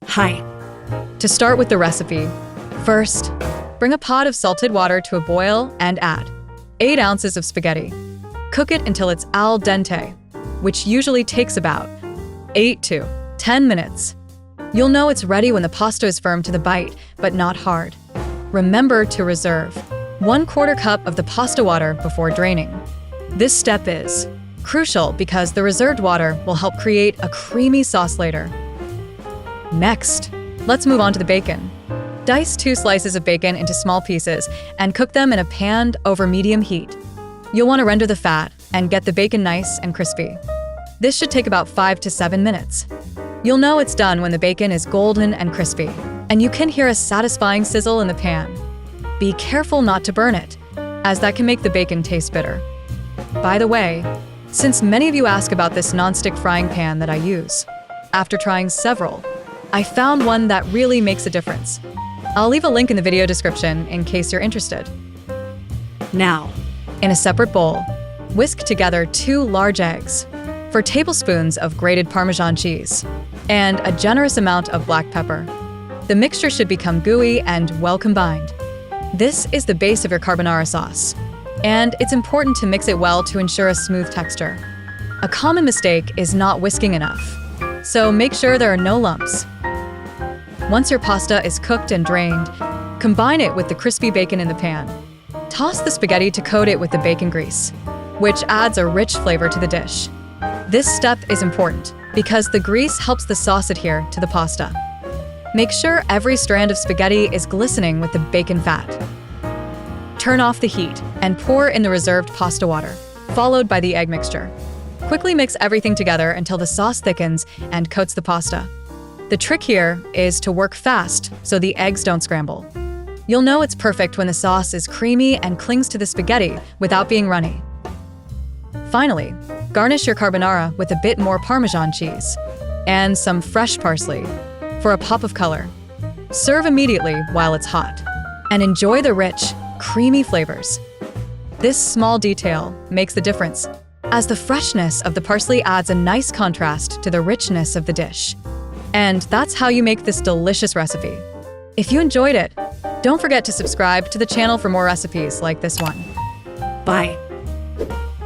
Hi. To start with the recipe, first, bring a pot of salted water to a boil and add 8 ounces of spaghetti. Cook it until it's al dente, which usually takes about 8 to 10 minutes. You'll know it's ready when the pasta is firm to the bite, but not hard. Remember to reserve 1/4 cup of the pasta water before draining. This step is crucial because the reserved water will help create a creamy sauce later. Next, let's move on to the bacon. Dice 2 slices of bacon into small pieces and cook them in a pan over medium heat. You'll want to render the fat and get the bacon nice and crispy. This should take about 5 to 7 minutes. You'll know it's done when the bacon is golden and crispy, and you can hear a satisfying sizzle in the pan. Be careful not to burn it, as that can make the bacon taste bitter. By the way, since many of you ask about this non-stick frying pan that I use, after trying several, I found one that really makes a difference. I'll leave a link in the video description in case you're interested. Now, in a separate bowl, whisk together 2 large eggs, 4 tablespoons of grated Parmesan cheese, and a generous amount of black pepper. The mixture should become gooey and well combined. This is the base of your carbonara sauce, and it's important to mix it well to ensure a smooth texture. A common mistake is not whisking enough, so make sure there are no lumps. Once your pasta is cooked and drained, combine it with the crispy bacon in the pan. Toss the spaghetti to coat it with the bacon grease, which adds a rich flavor to the dish. This step is important because the grease helps the sauce adhere to the pasta. Make sure every strand of spaghetti is glistening with the bacon fat. Turn off the heat and pour in the reserved pasta water, followed by the egg mixture. Quickly mix everything together until the sauce thickens and coats the pasta. The trick here is to work fast so the eggs don't scramble. You'll know it's perfect when the sauce is creamy and clings to the spaghetti without being runny. Finally, garnish your carbonara with a bit more Parmesan cheese and some fresh parsley for a pop of color. Serve immediately while it's hot and enjoy the rich, creamy flavors. This small detail makes the difference, as the freshness of the parsley adds a nice contrast to the richness of the dish. And that's how you make this delicious recipe. If you enjoyed it, don't forget to subscribe to the channel for more recipes like this one. bye.